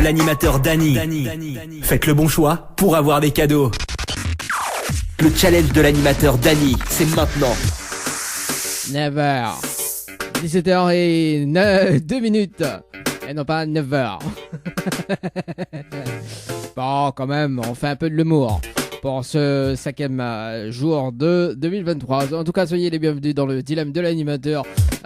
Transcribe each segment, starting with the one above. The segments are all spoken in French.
l'animateur Dany. Faites le bon choix pour avoir des cadeaux. Le challenge de l'animateur Dany, c'est maintenant. 9h. 17h et 2 minutes. Et non pas 9h. Bon, quand même, on fait un peu de l'humour pour ce 5e jour de 2023. En tout cas, soyez les bienvenus dans le dilemme de l'animateur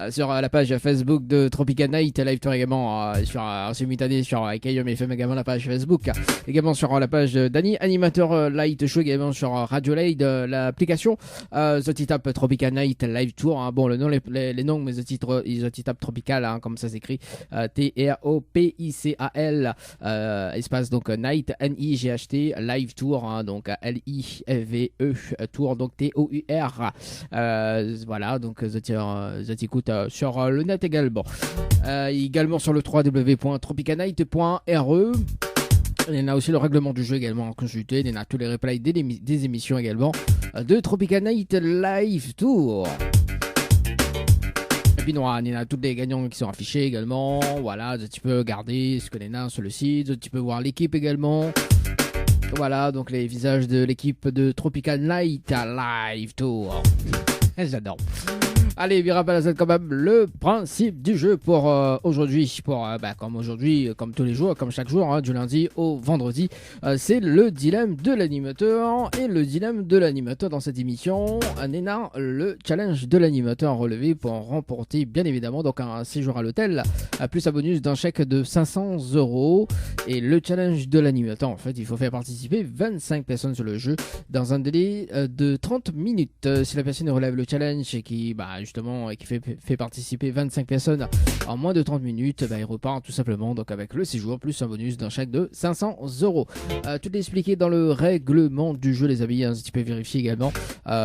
sur la page Facebook de Tropical Night Live Tour, également en simultané sur KIOM FM, également la page Facebook, également sur la page de Dany Animateur Light Show, également sur Radio Lade, l'application The Tap Tropical Night Live Tour, hein. Bon, le nom, les noms, mais The Tap Tropical, hein, comme ça s'écrit, TROPICAL espace donc Night NIGHT Live Tour, hein, donc LIVE Tour, donc TOUR, voilà, donc The écoute sur le net également, également sur le www.tropicanight.re. Il y en a aussi le règlement du jeu également à consulter. Il y en a tous les replays des émissions également de Tropical Night Live Tour. Et puis il y en a tous les gagnants qui sont affichés également. Voilà, tu peux regarder ce que les nains sur le site, tu peux voir l'équipe également. Voilà, donc les visages de l'équipe de Tropical Night Live Tour. J'adore. Allez, bien rappelle quand même le principe du jeu pour aujourd'hui. Comme aujourd'hui, comme tous les jours, comme chaque jour, hein, du lundi au vendredi, c'est le dilemme de l'animateur. Et le dilemme de l'animateur dans cette émission, Néna, le challenge de l'animateur relevé pour remporter bien évidemment donc un séjour à l'hôtel, plus un bonus d'un chèque de 500 €. Et le challenge de l'animateur, en fait, il faut faire participer 25 personnes sur le jeu dans un délai de 30 minutes. Si la personne relève le challenge et qui justement et qui fait participer 25 personnes en moins de 30 minutes, il repart tout simplement donc avec le séjour plus un bonus d'un chèque de 500 €. Tout est expliqué dans le règlement du jeu, les amis, hein, tu peux vérifier également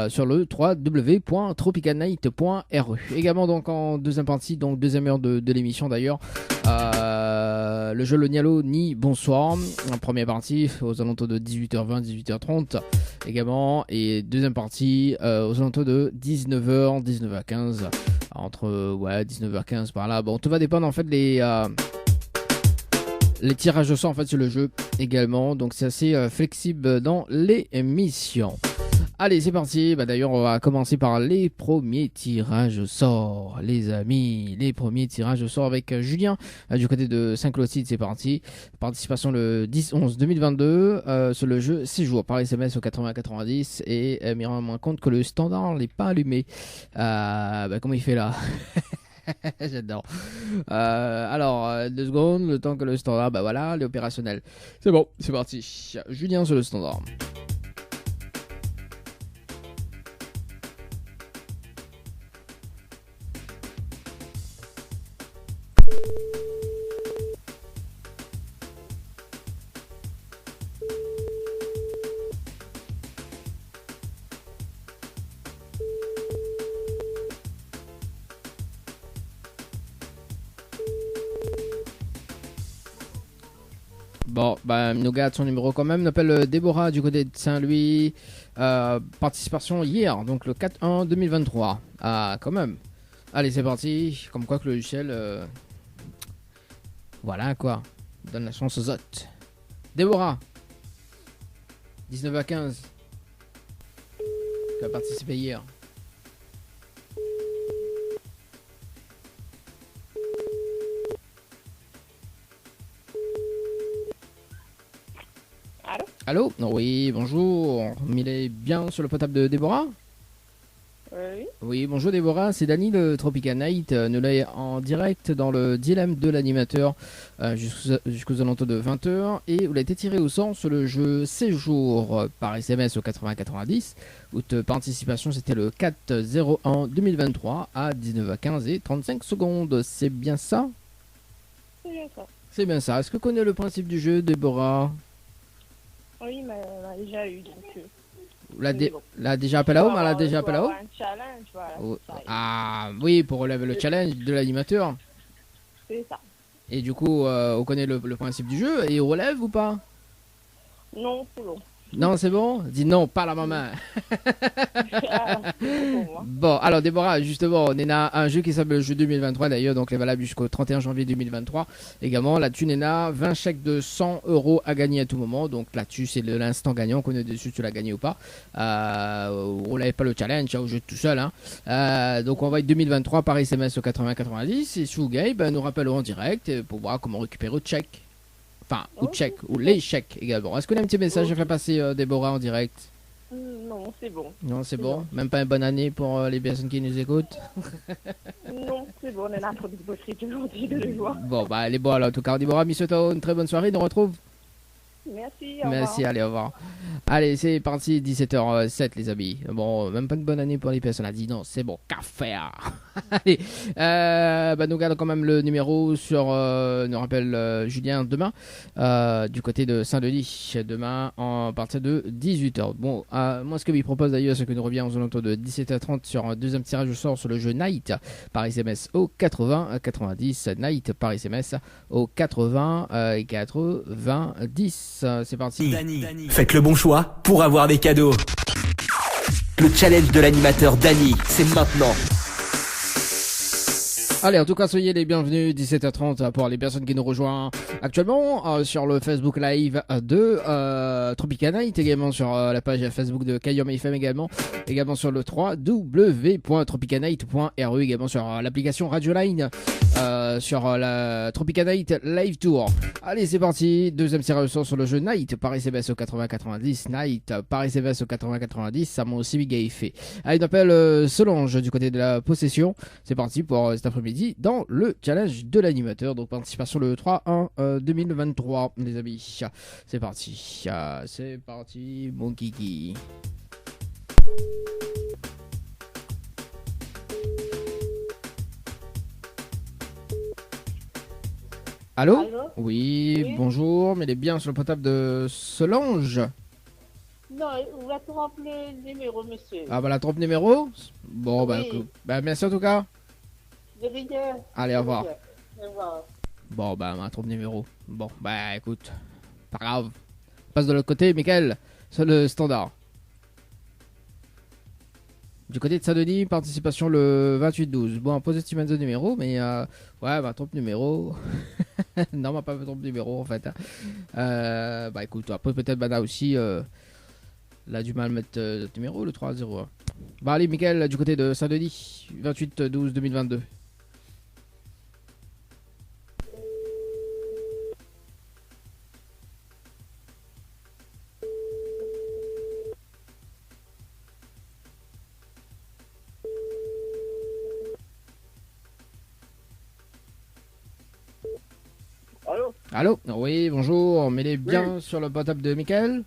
sur le www.tropicalnight.re. Également donc en deuxième partie, donc deuxième heure de l'émission d'ailleurs, le jeu Le Nialo Ni Bonsoir en première partie aux alentours de 18h20 18h30 également, et deuxième partie aux alentours de 19h15 entre 19h15 par là. Bon, tout va dépendre en fait les tirages au sort en fait sur le jeu également, donc c'est assez flexible dans les missions. Allez, c'est parti. D'ailleurs, on va commencer par les premiers tirages au sort, les amis. Les premiers tirages au sort avec Julien du côté de Saint-Clotilde. C'est parti. Participation le 10-11-2022 sur le jeu séjour par SMS au 80-90. Et me rend compte que le standard n'est pas allumé. Comment il fait là? J'adore. Alors, 2 secondes, le temps que le standard, voilà, il est opérationnel. C'est bon, c'est parti. Julien sur le standard. Bon, nous garde son numéro quand même. On appelle Déborah du côté de Saint-Louis. Participation hier, donc le 4-1-2023. Ah, quand même. Allez, c'est parti. Comme quoi que le logiciel... Voilà quoi. Donne la chance aux autres. Déborah. 19h15. Qui a participé hier. Allô? Oui, bonjour. Il est bien sur le potable de Déborah? Oui. Oui, bonjour Déborah, c'est Dany de Tropical Night. Nous l'avons en direct dans le dilemme de l'animateur jusqu'aux alentours de 20h. Et vous l'avez été tiré au sort sur le jeu séjour par SMS au 80-90. Votre participation, c'était le 4-01-2023 à 19h15 et 35 secondes. C'est bien ça? C'est bien ça. C'est bien ça. Est-ce que vous connaissez le principe du jeu, Déborah? Oui, mais on a déjà eu, donc... L'a déjà appelé à home, elle a déjà appelé à home. Un challenge, voilà. Ah oui, pour relever le challenge de l'animateur. C'est ça. Et du coup, on connaît le principe du jeu et on relève ou pas? Non, c'est bon. Non, c'est bon? Dis non, pas la maman. Ah, c'est pour moi. Bon, alors Déborah, justement, on a un jeu qui s'appelle le jeu 2023 d'ailleurs, donc il est valable jusqu'au 31 janvier 2023. Également, là-dessus, Nena, 20 chèques de 100 euros à gagner à tout moment. Donc là-dessus, c'est l'instant gagnant qu'on est dessus, tu l'as gagné ou pas. On n'avait pas le challenge, hein, au jeu tout seul. Hein. Donc on va être 2023 par SMS au 80-90. Et si vous gagnez, ben, nous rappellerons en direct pour voir comment récupérer le chèque. Enfin, ou chèque, ou les chèques également. Est-ce qu'on a un petit message à faire passer, Déborah, en direct? Non, c'est bon. Non, c'est C'est bon. bon. Même pas une bonne année pour les personnes qui nous écoutent. Non, c'est bon, on a trop de bosserie aujourd'hui de le voir. Bon, bah, elle est bonne, alors, en tout cas. Déborah, Missoto, une très bonne soirée. On retrouve. Merci, au Merci, revoir. allez, au revoir. Allez, c'est parti, 17h07, les amis. Bon, même pas une bonne année pour les personnes. On a dit non, c'est bon, qu'à faire. Allez, bah, nous gardons quand même le numéro sur, nous rappelle Julien, demain, du côté de Saint-Denis, demain, à partir de 18h. Bon, moi, ce que lui propose d'ailleurs, c'est que nous reviens aux alentours de 17h30 sur un deuxième tirage au sort sur le jeu Night par SMS au 80-90. Night par SMS au 80-90. C'est parti. Dany, faites le bon choix pour avoir des cadeaux. Le challenge de l'animateur Dany, c'est maintenant. Allez, en tout cas, soyez les bienvenus, 17h30 pour les personnes qui nous rejoignent actuellement sur le Facebook Live de Tropica Night, également sur la page Facebook de Kayom FM également sur le www.tropicanight.ru, également sur l'application Radio Line, sur la Tropica Night Live Tour. Allez, c'est parti, deuxième tirage au sort sur le jeu Night par SMS au 80-90, Night par SMS au 80-90, ça m'a aussi méga fait. Allez, on appelle Solange du côté de la possession, c'est parti pour cet après-midi dans le challenge de l'animateur. Donc participation le 3-1 2023, les amis. C'est parti. C'est parti, mon kiki. Allô? Allô? Oui, Oui. bonjour, mais il est bien sur le portable de Solange. Non, on va tromper le numéro, monsieur. Ah bah la trompe numéro. Bon bah, Oui. bah merci en tout cas. De rien. Allez, au revoir. Au revoir. Bon bah ma trompe numéro. Bon bah écoute, pas grave. On passe de l'autre côté, Mickaël, sur le standard. Du côté de Saint-Denis, participation le 28-12. Bon, positif de numéro, mais ouais, ma trompe numéro. Non, ma pas ma trompe numéro en fait. Bah écoute, après peut-être Bana aussi. Là, du mal à mettre numéro, le 3-0. Bah allez, Mickaël, du côté de Saint-Denis, 28-12-2022. Allô? Allô? Oui, bonjour, mais il est bien sur le portable de Mickaël?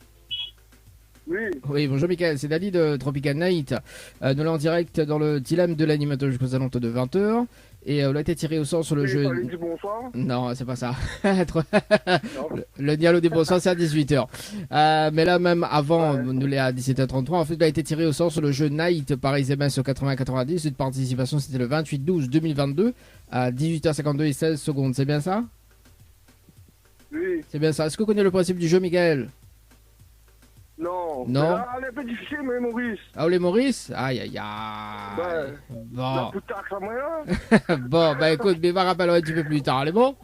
Oui, Oui, bonjour Mickaël, c'est Dali de Tropical Night. Nous sommes en direct dans le dilemme de l'animateur jusqu'aux alentours de 20h. Et on a été tiré au sort sur le oui, jeu. fallait dire bonsoir. Non, c'est pas ça. Non. Le dialogue des bonsoirs, c'est à 18h. Mais là, même avant, Ouais. nous l'est à 17h33. En fait, il a été tiré au sort sur le jeu Night par SMS au 80-90. Cette participation, c'était le 28-12-2022 à 18h52 et 16 secondes. C'est bien ça? Oui, C'est bien ça. Est-ce que vous connaissez le principe du jeu, Mickaël? non. Non. Ah, elle est un peu difficile, mais Maurice. Ah, les Maurice? Aïe, aïe, aïe. Ouais. Bon. La putain, ça moyen. Bon, bah écoute, mais va rappeler un petit peu plus tard, elle est bon?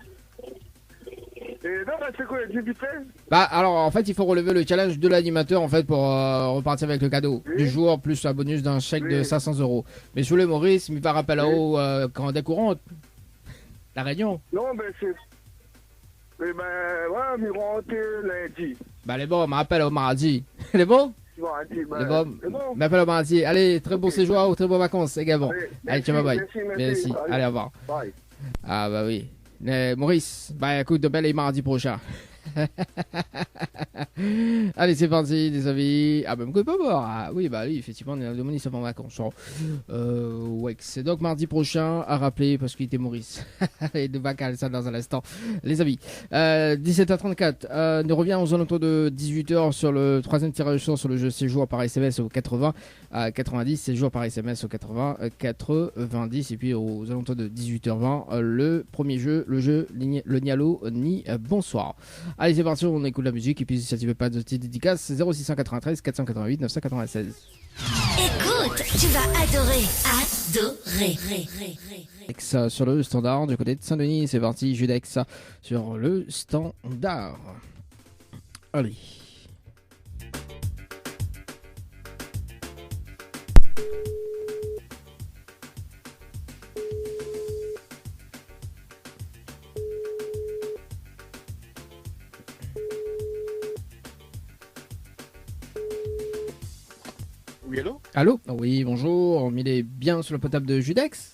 Et non, bah, c'est quoi, elle dit vite fait? Bah alors en fait il faut relever le challenge de l'animateur en fait pour repartir avec le cadeau Oui. du jour plus un bonus d'un chèque de Oui. 500 euros. Mais sous le Maurice, il va rappeler là-haut quand des courants la réunion. Non, ben, c'est. Mais ben, ouais, mais rentrez lundi. Bah elle est bon, m'appelle au mardi. Elle est bon? Tu vas dire, ben. Elle est bon. C'est bon. M'appelle au mardi. Allez, très bon Ok. séjour, très bonnes vacances également. Allez, ciao, bye bye. Merci, Merci. Allez, au revoir. Bye. Ah bah oui. Maurice, bah écoute, de belle mardi prochain. Allez, c'est parti, les amis. Ah, bah, me pas voir. Ah, oui, bah oui, effectivement, on est le Monique en vacances. Ouais, c'est donc mardi prochain à rappeler parce qu'il était Maurice. Et de vacances, ça dans un instant. Les amis, 17h34. Nous revient aux alentours de 18h sur le troisième tirage au sort sur le jeu séjour par SMS au 80 à 90. Séjour par SMS au 80 90. Et puis aux alentours de 18h20, le premier jeu, le jeu, le Nialo, ni bonsoir. Allez, c'est parti, on écoute la musique et puis si tu veux pas de petite dédicace, c'est 0693 488 996. Écoute, tu vas adorer. Judex sur le standard du côté de Saint-Denis, c'est parti, Judex sur le standard. Allez. Oui, allô? Allô? Oui, bonjour, il est bien sur le potable de Judex?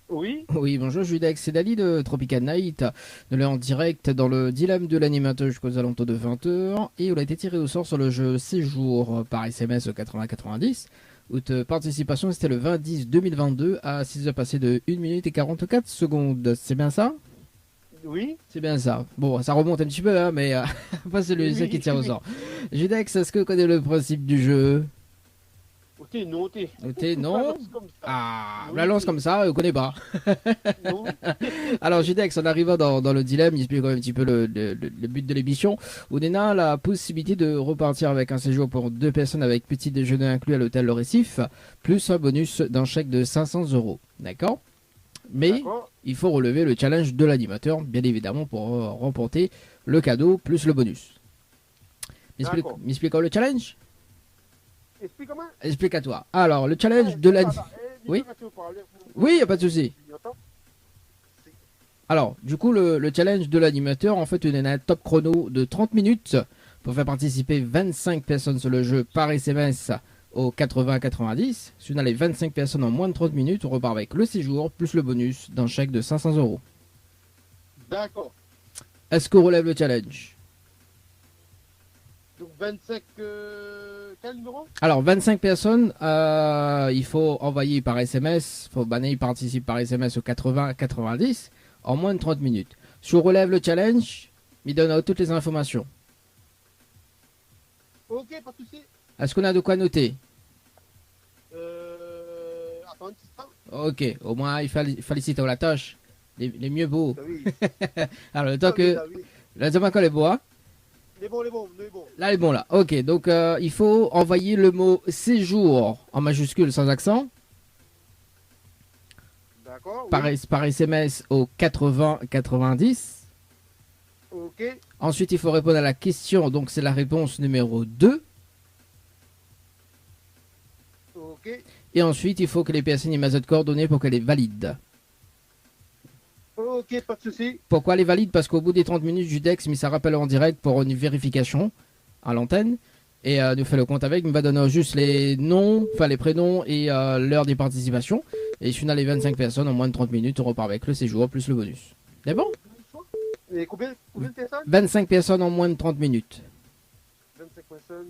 Oui, Oui, bonjour Judex, c'est Dali de Tropical Night. Nous l'avons en direct dans le dilemme de l'animateur jusqu'aux alentours de 20h. Et on a été tiré au sort sur le jeu Séjour par SMS au 80-90. Où ta participation c'était le 20-10-2022 à 6 heures passées de 1 minute et 44 secondes. C'est bien ça? oui. C'est bien ça. Bon, ça remonte un petit peu, hein, mais pas c'est le jeu qui tire au sort. Judex, est-ce que vous connaissez le principe du jeu? T'es non, t'es. T'es non? Balance comme ça. Ah, Oui. la lance comme ça, on connaît pas. Non. Alors Judex, en arrivant dans le dilemme, il explique quand même un petit peu le but de l'émission. Où Nena a la possibilité de repartir avec un séjour pour 2 personnes avec petit déjeuner inclus à l'hôtel Le Récif, plus un bonus d'un chèque de 500 €. D'accord? Mais D'accord. il faut relever le challenge de l'animateur, bien évidemment, pour remporter le cadeau plus le bonus. D'accord. M'explique le challenge? Explique comment? Explique à toi. Alors, le challenge de l'animateur. Oui. Oui, y a pas de souci. Alors, du coup, le challenge de l'animateur, en fait, il y a un top chrono de 30 minutes pour faire participer 25 personnes sur le jeu par SMS au 80-90. Si on a les 25 personnes en moins de 30 minutes, on repart avec le séjour plus le bonus d'un chèque de 500 €. D'accord. Est-ce qu'on relève le challenge? Donc 25. Quel numéro? Alors, 25 personnes, il faut envoyer par SMS, il faut banner, ils participent par SMS au 80-90 en moins de 30 minutes. Si on relève le challenge, il donne toutes les informations. Ok, pas de souci. Est-ce qu'on a de quoi noter? Attends un petit instant. Ok, au moins il félicite la tâche. Les mieux beaux. Ah oui. Alors, le temps que. Ah oui. Là, demain, quand les beaux, hein? Il est bon, il est bon, il est bon. Là, il est bon, là. Ok, donc il faut envoyer le mot séjour en majuscule sans accent D'accord. par, Oui. par SMS au 80-90. Ok. Ensuite, il faut répondre à la question, donc c'est la réponse numéro 2. Ok. Et ensuite, il faut que les personnes aient mettent coordonnées pour qu'elle est valide. Ok, pas de souci. Pourquoi elle est valide? Parce qu'au bout des 30 minutes, Judex met sa rappel en direct pour une vérification à l'antenne. Et nous fait le compte avec, il va donner juste les noms, enfin les prénoms et l'heure des participations. Et si on a les 25 personnes en moins de 30 minutes, on repart avec le séjour plus le bonus. C'est bon? Et combien de personnes? 25 personnes en moins de 30 minutes. 25 personnes,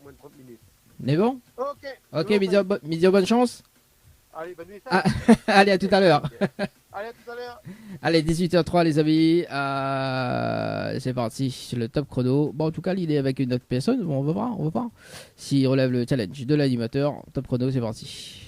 moins de 30 minutes. C'est bon? Ok. Ok, Bon, Midio, bonne chance. Allez, bonne nuit. Ah, allez, à tout à l'heure. Allez, à tout à l'heure. Allez, 18h03 les amis, c'est parti, le top chrono. Bon, en tout cas, l'idée avec une autre personne, bon, on va voir. S'il relève le challenge de l'animateur, top chrono, c'est parti.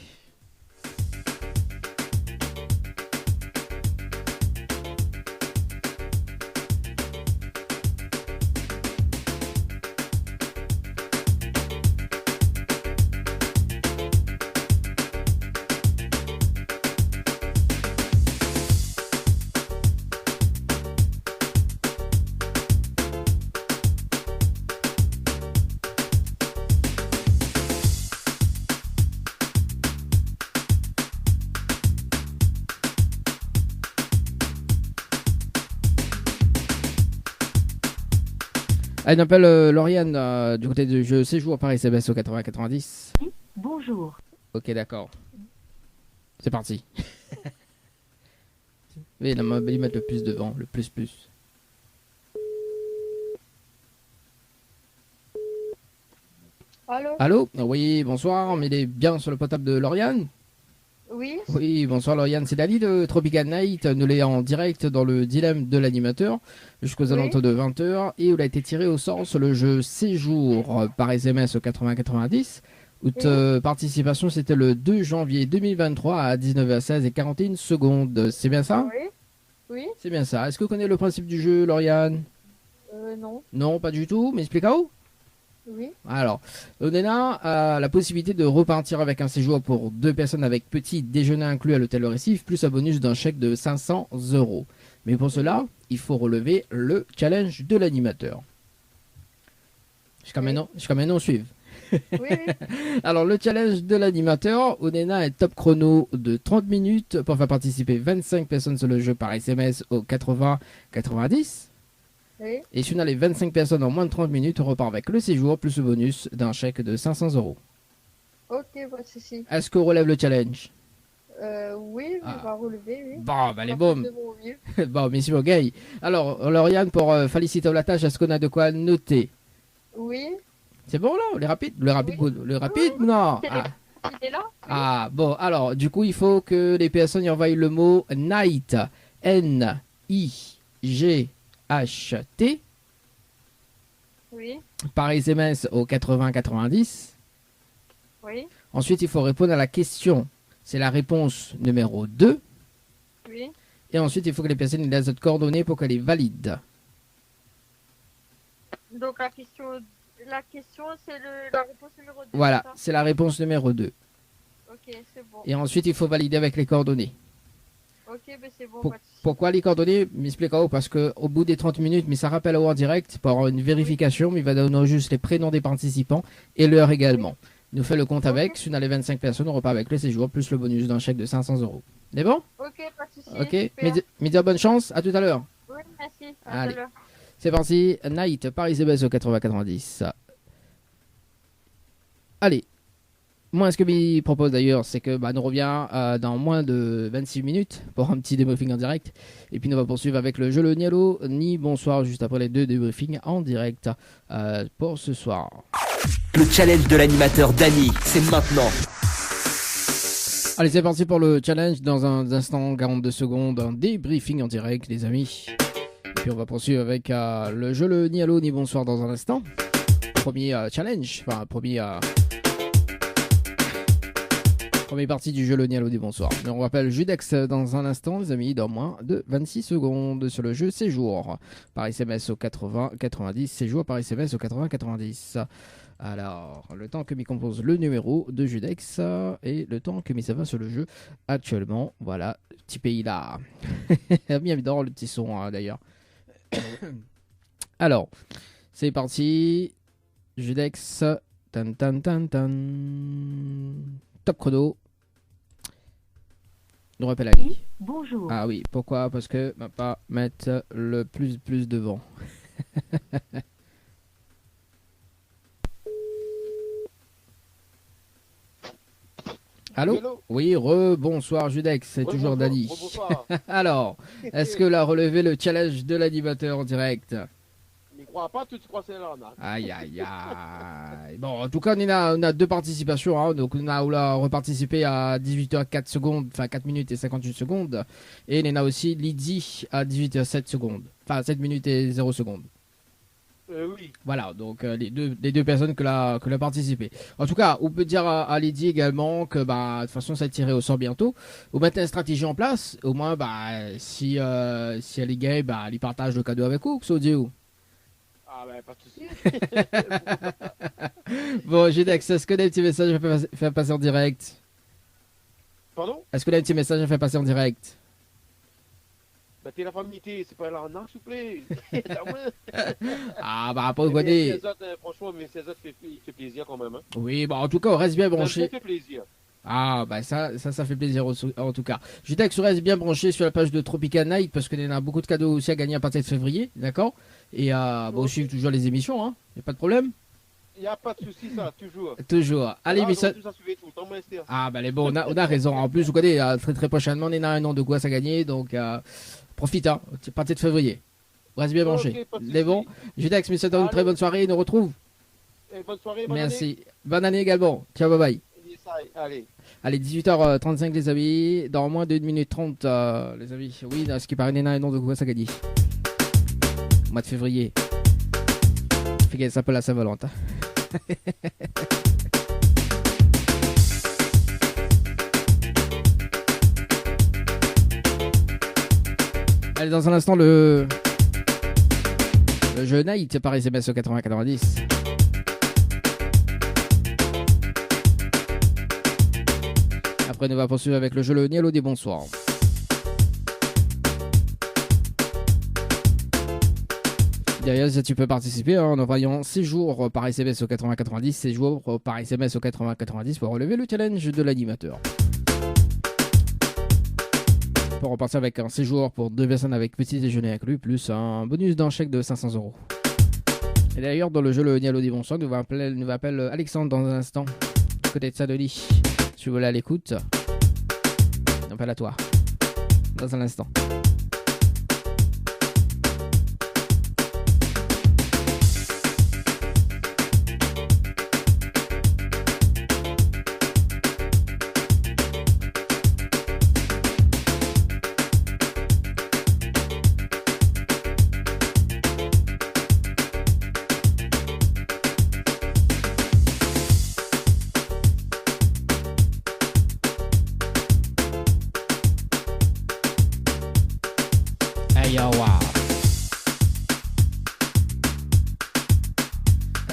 Elle m'appelle Lauriane du côté du jeu Séjour par SMS au 80-90. Bonjour. Ok, d'accord. C'est parti. Oui, la main, il met le plus devant, le plus. Allô? Allô? Oui, bonsoir, mais il est bien sur le potable de Lauriane? Oui? Oui, bonsoir Lauriane, c'est Dali de Tropical Night. Nous l'est en direct dans le dilemme de l'animateur jusqu'aux Oui. alentours de 20h. Et on a été tiré au sort sur le jeu Séjour par SMS au 80-90. Où ta participation c'était le 2 janvier 2023 à 19h16 et 41 secondes. C'est bien ça? Oui? Oui? C'est bien ça. Est-ce que vous connaissez le principe du jeu, Lauriane? Non. Non, pas du tout. Mais explique-moi. Oui. Alors, Onena a la possibilité de repartir avec un séjour pour 2 personnes avec petit déjeuner inclus à l'hôtel Le Récif, plus un bonus d'un chèque de 500 €. Mais pour cela, il faut relever le challenge de l'animateur. Jusqu'à maintenant, suive. Oui, oui. Alors, le challenge de l'animateur, Onena est top chrono de 30 minutes pour faire participer 25 personnes sur le jeu par SMS au 80-90. Oui. Et si on a les 25 personnes en moins de 30 minutes, on repart avec le séjour plus le bonus d'un chèque de 500 €. Ok, pas de souci. Est-ce qu'on relève le challenge? Oui, Ah. je vais relever, oui. Bon, ben les Pas boum. de mon mieux. Bon, monsieur Gay. Alors, Lauriane, pour féliciter la tâche, est-ce qu'on a de quoi noter? Oui. C'est bon là? Le rapide? Le rapide? Oui. Non. C'est Ah. Il est là? Ah, bon, alors, du coup, il faut que les personnes y envoient le mot night. N-I-G-H-T. Oui. Par SMS au 80-90. Oui. Ensuite, il faut répondre à la question. C'est la réponse numéro 2. Oui. Et ensuite, il faut que les personnes aient les autres coordonnées pour qu'elle les valide. Donc la question c'est la réponse numéro 2. Voilà, c'est la réponse numéro 2. Ok, c'est bon. Et ensuite, il faut valider avec les coordonnées. Ok, ben c'est bon. Pour- pas de souci. Pourquoi les coordonnées? M'explique parce qu'au bout des 30 minutes, mais ça rappelle en direct pour avoir une vérification, mais il va donner juste les prénoms des participants et l'heure également. Il nous fait le compte avec. Si on a les 25 personnes, on repart avec le séjour plus le bonus d'un chèque de 500 €. C'est bon? Ok, pas de souci. Ok. Super. Média, bonne chance. À tout à l'heure. Oui, merci. À Allez. tout à l'heure. C'est parti. Night, Paris-Cébès au 80-90. Allez. Moi, ce que je propose d'ailleurs, c'est que nous revient dans moins de 26 minutes pour un petit débriefing en direct. Et puis nous allons poursuivre avec le jeu le Nialo ni bonsoir juste après les 2 débriefings en direct pour ce soir. Le challenge de l'animateur Dany, c'est maintenant. Allez, c'est parti pour le challenge. Dans un instant, 42 secondes, un débriefing en direct, les amis. Et puis on va poursuivre avec le jeu le ni allô ni bonsoir dans un instant. Premier challenge, enfin première partie du jeu le ni allô ni bonsoir. Mais on rappelle Judex dans un instant, les amis, dans moins de 26 secondes sur le jeu séjour. Par SMS au 80-90, séjour par SMS au 80-90. Alors, le temps que m'y compose le numéro de Judex et le temps que m'y ça va sur le jeu actuellement. Voilà, petit pays là. Bien évidemment, le petit son d'ailleurs. Alors, c'est parti. Judex. Tan tan tan tan. Top chrono. Nous rappelle Ali. Bonjour. Ah oui, pourquoi? Parce que va pas mettre le plus devant. Allô? Hello. Oui, bonsoir Judex, c'est toujours Dany. Bonsoir. Alors, est-ce que là relevé le challenge de l'animateur en direct? Mais crois pas, tu crois que c'est là, on a. Aïe aïe aïe. Bon, en tout cas, on a 2 participations. Hein. Donc, on a reparticipé à 18h04 secondes, enfin 4 minutes et 58 secondes. Et on a aussi Lydie à 18h07 secondes. Enfin, 7 minutes et 0 secondes. Oui. Voilà, donc les deux personnes que l'a participé. En tout cas, on peut dire à Lydie également que de toute façon ça va tirer au sort bientôt. Vous mettez une stratégie en place, au moins si elle est gay, elle partage le cadeau avec vous, que ça dit où. Ah ben pas de soucis. Bon, Judex, est-ce que des petits messages à faire passer en direct? Pardon? Est-ce que des petits messages à faire passer en direct? Bah t'es la famille, c'est pas là en s'il vous plaît. Ah pas vous connaissez. Franchement, mais César il fait plaisir quand même. Hein. Oui, en tout cas, on reste bien branché. Ça fait plaisir. Ah ça fait plaisir en tout cas. Judex, on reste bien branché sur la page de Tropical Night parce qu'il y en a beaucoup de cadeaux aussi à gagner à partir de février, d'accord? Et on suit toujours les émissions, hein. Y a pas de problème? Il n'y a pas de souci, ça, toujours. Toujours. Allez, mais ça. Ah, les bon, on a raison. En plus, vous connaissez, très prochainement, on a un an de quoi à gagner, donc profite, hein. C'est parti de février. Reste bien branché. Les bons. Judex, mais c'est une très bonne soirée. Nous retrouve. Bonne soirée, bonne Merci. année. Bonne année également. Ciao, bye bye. Allez. Allez, 18h35, les amis. Dans moins de 1 minute 30, les amis. Oui, ce qui paraît, on a un an de quoi à gagner. Mois de février. Fait qu'elle s'appelle la Saint-Valentin. Allez, dans un instant, le Le jeu Night par SMS au 8090. Après, nous va poursuivre avec le jeu Le Nialo des Bonsoirs. D'ailleurs, tu peux participer en envoyant 6 jours par SMS au 8090, 6 jours par SMS au 8090 pour relever le challenge de l'animateur. Pour repartir avec un séjour pour 2 personnes avec petit déjeuner inclus, plus un bonus d'un chèque de 500 €. Et d'ailleurs, dans le jeu Le Nialo des Bonsoirs, nous va appeler Alexandre dans un instant, du côté de Saint-Denis. Si vous voulez à l'écoute, on appelle à toi, dans un instant.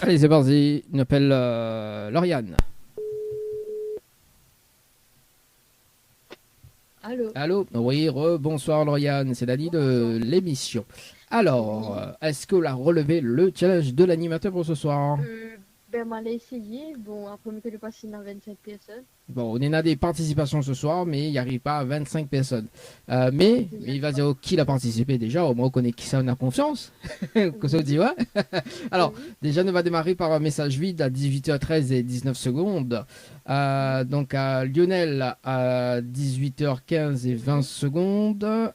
Allez, c'est parti. Il m'appelle Lauriane. Allô. Allô. Oui, bonsoir Lauriane, c'est Dani de l'émission. Alors, est-ce que vous a relevé le challenge de l'animateur pour ce soir? Ben, on allait essayer. Bon, après, on peut passer dans 25 personnes. Bon, on en a des participations ce soir, mais il n'y arrive pas à 25 personnes. Mais il va dire qui a participé déjà, au moins on connaît qui ça, on a confiance. Que ça dit, ouais. Alors, déjà, on va démarrer par un message vide à 18h13 et 19 secondes. Donc, à Lionel à 18h15 et 20 secondes.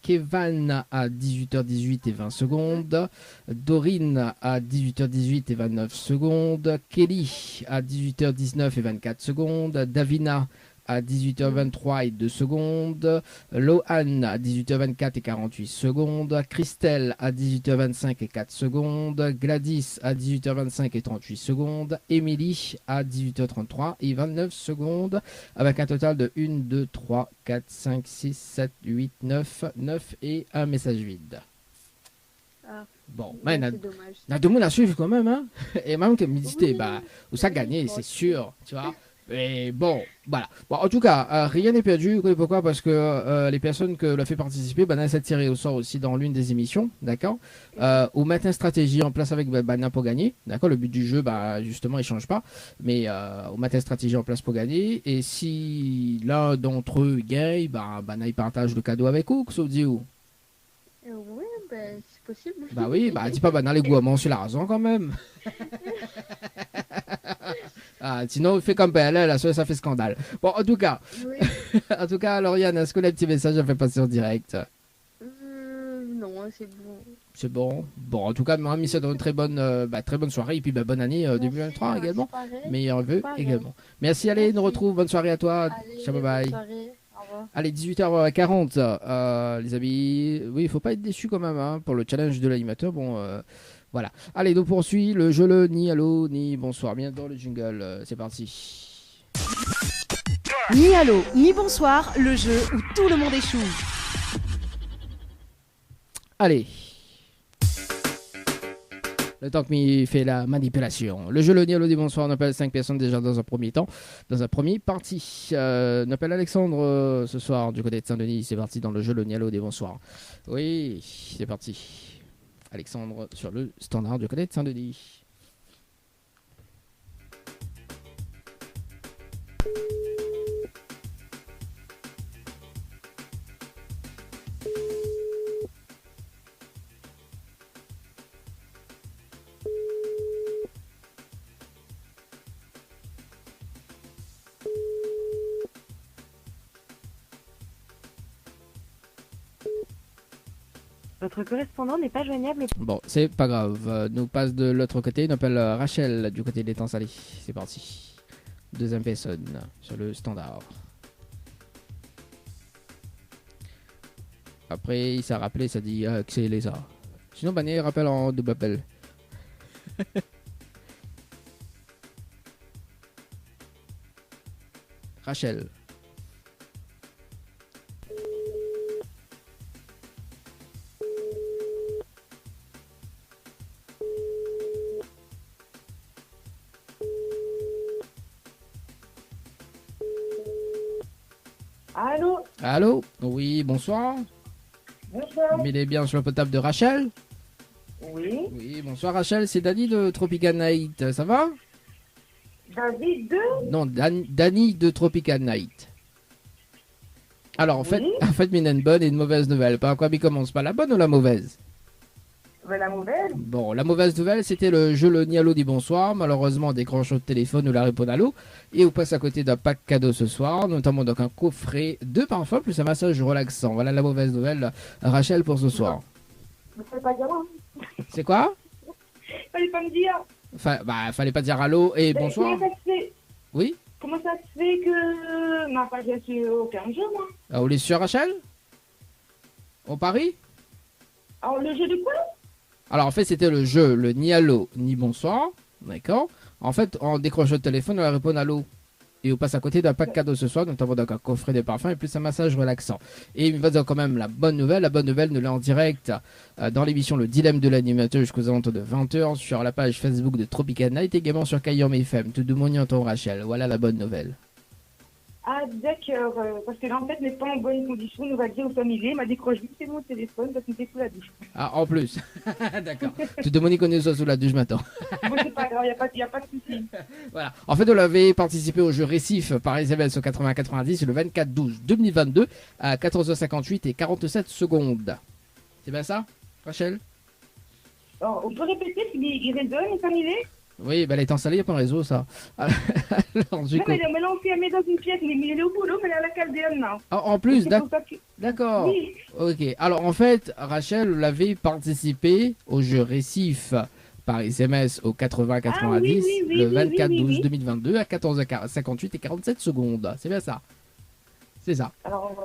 Kevin à 18h18 et 20 secondes. Dorine à 18h18 et 29 secondes. Kelly à 18h19 et 24 secondes. Davina à 18h23 et 2 secondes. Lohan à 18h24 et 48 secondes. Christelle à 18h25 et 4 secondes. Gladys à 18h25 et 38 secondes. Émilie à 18h33 et 29 secondes. Avec un total de 1, 2, 3, 4, 5, 6, 7, 8, 9 et un message vide. Ah. Bon, Ouais, mais c'est dommage. il y a deux monde à suivre quand même, hein. Et même que me dit, Oui. bah, où ça gagner, c'est Oui. sûr, tu vois. Et bon, voilà. Bon, en tout cas, rien n'est perdu. Vous savez pourquoi? Parce que les personnes que l'ont fait participer, bah, elles sont tirées au sort aussi dans l'une des émissions, d'accord. Ou mettre une stratégie en place avec Bana pour gagner, d'accord. Le but du jeu, bah, justement, il change pas, mais ou mettre une stratégie en place pour gagner. Et si l'un d'entre eux gagne, bah, Bana il partage le cadeau avec vous, que ça vous dit où? Oui, ben, c'est possible. Bah oui, bah dis pas Bana les gourmands sur la raison quand même. Ah, sinon, fais comme PLL, là, ça fait scandale. Bon, en tout cas, Lauriane, est-ce que les petits messages ont fait passer en direct? Non, c'est bon. C'est bon. Bon, en tout cas, moi, c'est une très bonne soirée et puis bonne année 2023 également. Meilleurs vœux également. Merci, allez, nous retrouve. Bonne soirée à toi. Allez, Ciao, bye bye. bonne soirée. Au revoir. Allez, 18h40, les amis. Oui, il faut pas être déçu quand même hein, pour le challenge de l'animateur. Bon, voilà. Allez, donc poursuit le jeu le ni allô ni bonsoir. Bien dans le jingle, c'est parti. Ni allô ni bonsoir, le jeu où tout le monde échoue. Allez. Le temps que m'y fait la manipulation. Le jeu le ni allô ni bonsoir, on appelle 5 personnes déjà dans un premier temps. Dans un premier parti. On appelle Alexandre ce soir du côté de Saint-Denis. C'est parti dans le jeu le ni allô ni bonsoir. Oui, c'est parti. Alexandre sur le standard du côté de Saint-Denis. Votre correspondant n'est pas joignable. Bon, c'est pas grave. Nous passe de l'autre côté. On appelle Rachel du côté des temps salés. C'est parti. Deuxième personne sur le standard. Après, il s'est rappelé, ça dit que c'est les ça. Sinon, Bané rappelle en double appel. Rachel. Allô? Allô? Oui, bonsoir. Bonsoir. Mais il est bien sur le potable de Rachel? Oui. Oui, bonsoir Rachel, c'est Dani de Tropical Night. Ça va? David 2? Non, Dani de Tropical Night. Alors en fait, Oui. mais il y a une bonne et une mauvaise nouvelle. Par quoi il commence? Pas la bonne ou la mauvaise? La nouvelle? Bon, la mauvaise nouvelle, c'était le jeu Le Nialo dit bonsoir. Malheureusement, on décroche au téléphone ou la répond à l'eau. Et on passe à côté d'un pack cadeau ce soir, notamment donc un coffret de parfum plus un massage relaxant. Voilà la mauvaise nouvelle, Rachel, pour ce soir. Ne fallait pas dire moi. C'est quoi? Fallait pas me dire. Fallait pas dire allô et Mais bonsoir. Comment ça se fait? Oui? Comment ça se fait que m'a pas reçu aucun jeu, moi? Vous les sur Rachel? Au Paris? Alors, le jeu de quoi? Alors en fait, c'était le jeu le ni allô ni bonsoir. D'accord? En fait, on décroche le téléphone, on répond allô. Et on passe à côté d'un pack cadeau ce soir, notamment donc un coffret de parfums et plus un massage relaxant. Et il me va dire quand même la bonne nouvelle. La bonne nouvelle, nous l'est en direct dans l'émission Le Dilemme de l'animateur jusqu'aux alentours de 20h sur la page Facebook de Tropical Night, également sur Kayom FM. Tout de mon entend Rachel. Voilà la bonne nouvelle. Ah, d'accord. Parce que là, en fait, n'est pas en bonne condition. Nous va dire aux familiers. Il m'a décroché c'est mon téléphone parce qu'il était sous la douche. Ah, en plus. D'accord. Tout de mon connaît soit sous la douche maintenant. Bon, c'est pas grave, il n'y a pas de souci. Voilà. En fait, on avait participé au jeu Récif par SMS au 80-90 le 24-12-2022 à 14h58 et 47 secondes. C'est bien ça, Rachel? Alors, on peut répéter il résonne, les familiers? Oui, elle est installée, il n'y a pas de réseau, ça. Alors, du Non, coup... mais là, on s'est mis dans une pièce, mais il est au boulot, mais elle est à la calderne, là. Ah, en plus, C'est pour ça que- d'accord. Oui. Ok. Alors, en fait, Rachel avait participé au jeu Récif par SMS au 80-90 Ah, oui, le oui, 24-12-2022 à 14h58 et 47 secondes. C'est bien ça. C'est ça. Alors,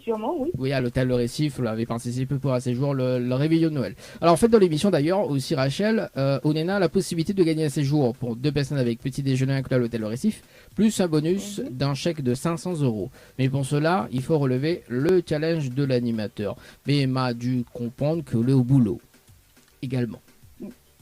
sûrement, oui. Oui, à l'hôtel Le Récif, vous l'avez participé pour un séjour, le réveillon de Noël. Alors, en fait, dans l'émission d'ailleurs, aussi Rachel, Onena a la possibilité de gagner un séjour pour 2 personnes avec petit déjeuner inclus à l'hôtel Le Récif, plus un bonus d'un chèque de 500 €. Mais pour cela, il faut relever le challenge de l'animateur. Mais il m'a dû comprendre que le au boulot également.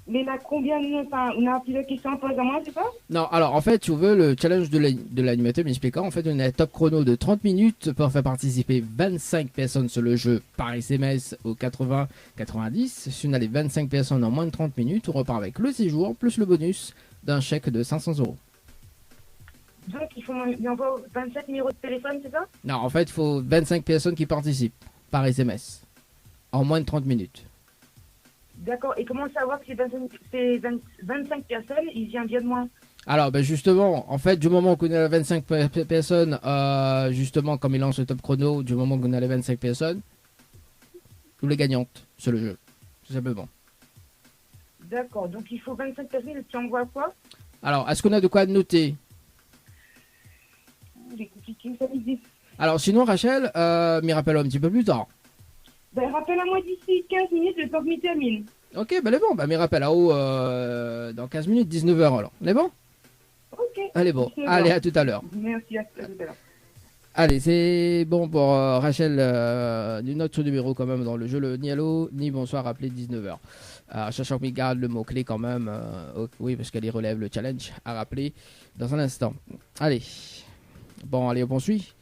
Mais là, combien enfin, on a plusieurs questions à poser à moi, c'est ça? Non, alors en fait, tu veux le challenge de l'animateur m'expliquant. En fait, on a un top chrono de 30 minutes pour faire participer 25 personnes sur le jeu par SMS au 80-90. Si on a les 25 personnes en moins de 30 minutes, on repart avec le séjour plus le bonus d'un chèque de 500 €. Donc, il envoie 27 numéros de téléphone, c'est ça? Non, en fait, il faut 25 personnes qui participent par SMS en moins de 30 minutes. D'accord. Et comment savoir que ces 25 personnes, ils viennent bien de moi? Alors, ben justement, en fait, du moment qu'on a 25 personnes, justement, comme il lance le top chrono, du moment qu'on a les 25 personnes, tous les gagnantes sur le jeu, tout simplement. D'accord. Donc, il faut 25 personnes et tu envoies quoi? Alors, est-ce qu'on a de quoi noter? C'est compliqué, ça me dit. Alors, sinon, Rachel, m'y rappelle un petit peu plus tard. Ben, rappelle-moi d'ici 15 minutes, le temps que m'y termine. Ok, ben, elle est bon. Ben, m'y rappelle à haut dans 15 minutes, 19h alors. On est bon? Ok. Elle est bon. C'est Allez, bon. à tout à l'heure. Merci, à tout à l'heure. Allez, c'est bon pour Rachel. Note ce numéro quand même dans le jeu. Le ni allô, ni bonsoir, appelé 19h. Sachant qu'il garde le mot-clé quand même. Oui, parce qu'elle y relève le challenge à rappeler dans un instant. Allez. Bon, allez, on poursuit.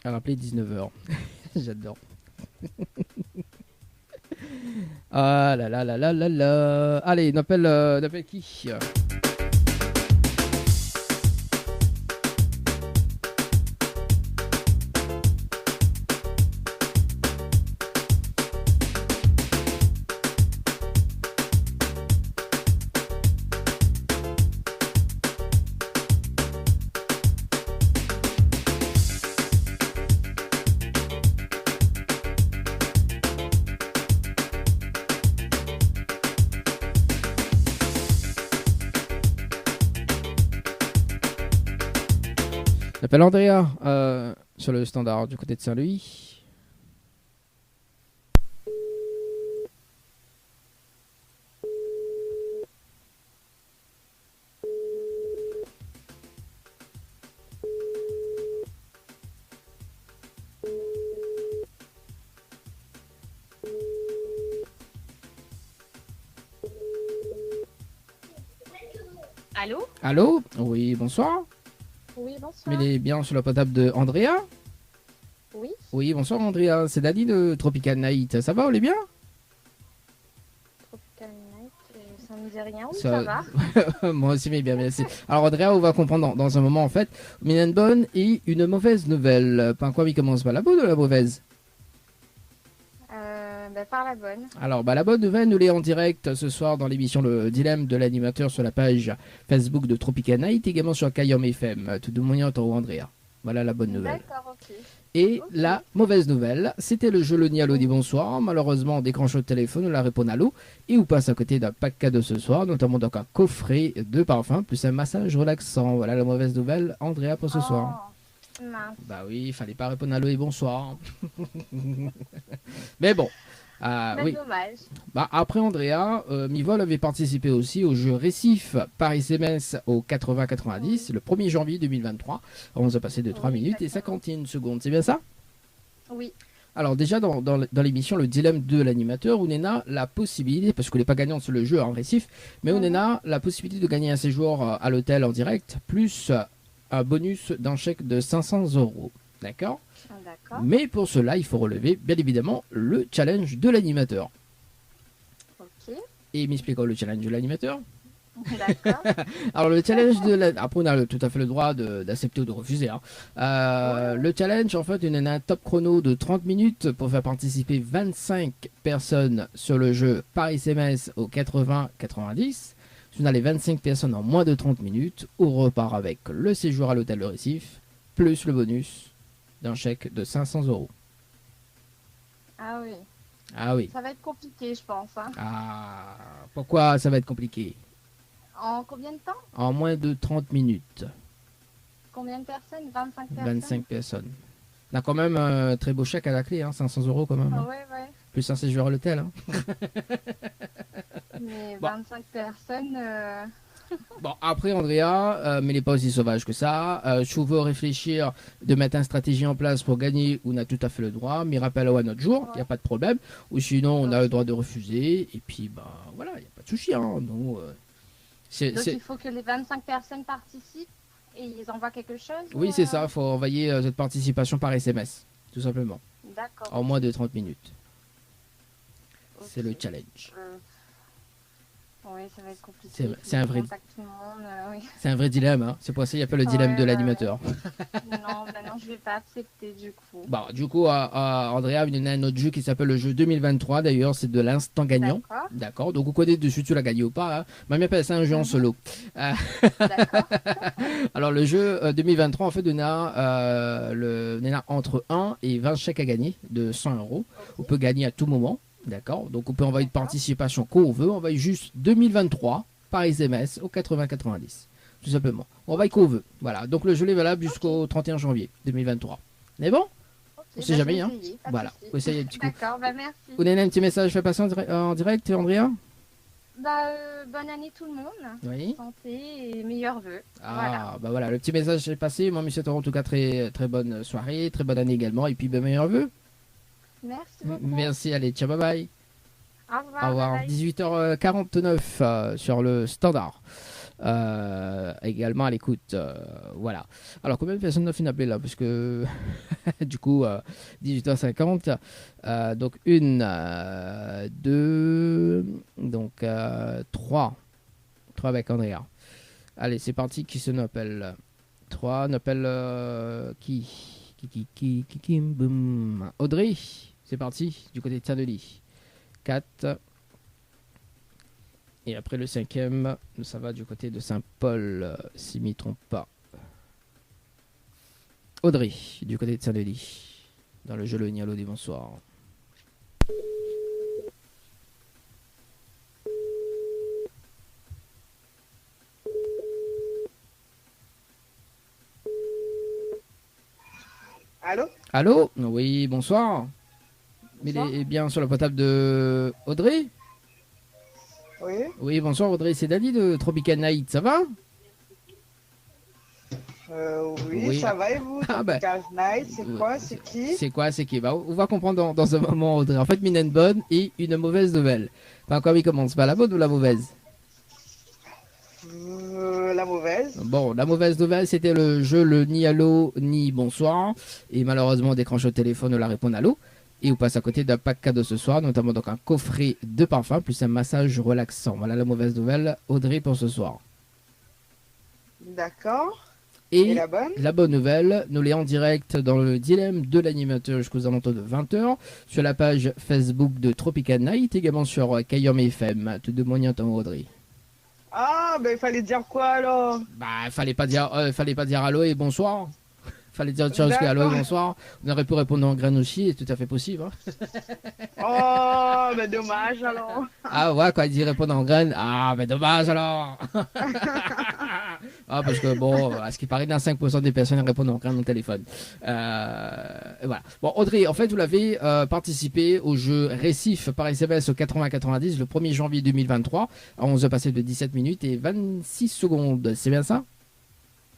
À rappeler 19h. J'adore. Ah là là là là là là. Allez, on appelle qui? J'appelle Andrea sur le standard du côté de Saint-Louis. Allô? Allô? Oui, bonsoir. Oui, bonsoir. Mais il est bien sur la portable de Andrea. Oui, Oui, bonsoir Andrea, c'est Dani de Tropical Night. Ça va, on est bien? Tropical Night, ça me dit rien. Oui, Ça- ça va. Moi aussi, mais bien, merci. Alors Andrea, on va comprendre dans un moment en fait. Mais une bonne et une mauvaise nouvelle. Par quoi il commence par la bonne ou la mauvaise? Par la bonne. Alors, la bonne nouvelle, nous l'est en direct ce soir dans l'émission Le Dilemme de l'animateur sur la page Facebook de Tropical Night, également sur Kayom FM. Tout de moyen en Andrea. Voilà la bonne nouvelle. D'accord, ok. Et la mauvaise nouvelle, c'était le jeu Le Nialo dit bonsoir. Malheureusement, on décroche le téléphone, on la répond à l'eau et on passe à côté d'un pack cadeau ce soir, notamment donc un coffret de parfum plus un massage relaxant. Voilà la mauvaise nouvelle, Andrea, pour ce soir. Mince. Bah oui, il fallait pas répondre à l'eau et bonsoir. Mais bon. Oui. Dommage. Après Andrea, Mivol avait participé aussi au jeu Récif par SMS au 80-90 le 1er janvier 2023. On nous a passé de 3 minutes et 51 secondes, c'est bien ça? Oui. Alors déjà dans l'émission Le Dilemme de l'animateur, on a la possibilité, parce qu'on n'est pas gagnant sur le jeu en Récif, mais on a la possibilité de gagner un séjour à l'hôtel en direct, plus un bonus d'un chèque de 500 €. D'accord? D'accord. Mais pour cela, il faut relever, bien évidemment, le challenge de l'animateur. Ok. Et m'expliquons le challenge de l'animateur. D'accord. Alors le challenge après on a tout à fait le droit d'accepter ou de refuser. Hein. Le challenge, en fait, il y a un top chrono de 30 minutes pour faire participer 25 personnes sur le jeu par SMS au 80-90. Si on a les 25 personnes en moins de 30 minutes, on repart avec le séjour à l'hôtel Le Récif, plus le bonus d'un chèque de 500 €. Ah oui. Ah oui. Ça va être compliqué, je pense. Hein. Ah, pourquoi ça va être compliqué? En combien de temps? En moins de 30 minutes. Combien de personnes? 25 personnes? 25 personnes. On a quand même un très beau chèque à la clé, hein, 500 € quand même. Ah Hein. ouais, ouais. Plus un séjour à l'hôtel. Hein. Mais Bon. 25 personnes... Bon, après Andrea, mais il n'est pas aussi sauvage que ça. Si on veut réfléchir de mettre une stratégie en place pour gagner, on a tout à fait le droit. Mais rappelle-le à notre jour, il n'y a pas de problème. Ou sinon, on a le droit de refuser. Et puis, voilà, il n'y a pas de souci. Hein. Donc il faut que les 25 personnes participent et ils envoient quelque chose? Oui, c'est ça. Il faut envoyer cette participation par SMS, tout simplement. D'accord. En moins de 30 minutes. Ok. C'est le challenge. Oui, ça va être compliqué. C'est un vrai... Contact tout le monde, oui. C'est un vrai dilemme. Hein. C'est pour ça qu'il n'y a pas le dilemme de l'animateur. Non, je vais pas accepter du coup. Bon, du coup, Andrea, il y en a un autre jeu qui s'appelle le jeu 2023. D'ailleurs, c'est de l'instant gagnant. D'accord. Donc, vous connaissez dessus, tu l'as gagné ou pas. Hein. Même appelle ça un jeu en solo. D'accord. Alors, le jeu 2023, en fait, on a entre 1 et 20 chèques à gagner de 100 €. Okay. On peut gagner à tout moment. D'accord. Donc, on peut envoyer de participation qu'on veut. On envoie juste 2023 par SMS au 80-90. Tout simplement. On envoie qu'on veut. Voilà. Donc, le jeu est valable jusqu'au 31 janvier 2023. Mais bon, on sait jamais. Hein. Voilà. Faut essayer un petit coup. D'accord, merci. Vous avez un petit message fait passer en direct, Andrea? Bonne année tout le monde. Oui. Santé et meilleurs vœux. Ah, voilà. Voilà. Le petit message est passé. Moi, monsieur Toro, en tout cas, très, très bonne soirée. Très bonne année également. Et puis, meilleurs vœux. Merci beaucoup. Merci, allez, ciao, bye bye. Au revoir. Au revoir. 18h49 sur le standard. Également à l'écoute. Voilà. Alors, combien de personnes ont fait appel là? Parce que, du coup, 18h50. Donc, 1, 2, donc 3. 3 avec Andrea. Allez, c'est parti. Qui se n'appelle 3, n'appelle qui boum. Audrey. C'est parti, du côté de Saint-Denis. 4. Et après le 5e, ça va du côté de Saint-Paul, si je ne m'y trompe pas. Audrey, du côté de Saint-Denis. Dans le jeu Le Nialo des bonsoirs. Allô? Allô? Oui, bonsoir. Il est bien sur la portable de Audrey? Oui. Oui, bonsoir Audrey, c'est Dali de Tropical Night, ça va? Oui, ça va et vous? Tropical Night, c'est quoi? C'est qui? C'est quoi? C'est qui? On va comprendre dans un moment Audrey. En fait, une bonne et une mauvaise nouvelle. Enfin, quand il commence, pas la bonne ou la mauvaise? La mauvaise. Bon, la mauvaise nouvelle, c'était le jeu le ni allô ni bonsoir. Et malheureusement, on décroche au téléphone de la réponse allô. Et on passe à côté d'un pack cadeau ce soir, notamment donc un coffret de parfum plus un massage relaxant. Voilà la mauvaise nouvelle, Audrey, pour ce soir. D'accord. Et la bonne nouvelle, nous l'est en direct dans le dilemme de l'animateur jusqu'aux alentours de 20h, sur la page Facebook de Tropical Night, également sur Kayom FM. Tout de moyen temps, Audrey. Ah, ben il fallait dire quoi alors? Bah, fallait pas dire allô et bonsoir. Fallait dire autre chose que allô et bonsoir. On aurait pu répondre en graine aussi, c'est tout à fait possible. Hein. Oh, ben dommage alors. Ah ouais, quand il dit répondre en graine, ah ben dommage alors. Ah, parce que bon, à ce qui paraît, dans 5% des personnes répondent en graine au téléphone. Voilà. Bon, Audrey, en fait, vous l'avez participé au jeu Récif par SMS au 80-90 le 1er janvier 2023. On nous a passé de 17 minutes et 26 secondes. C'est bien ça?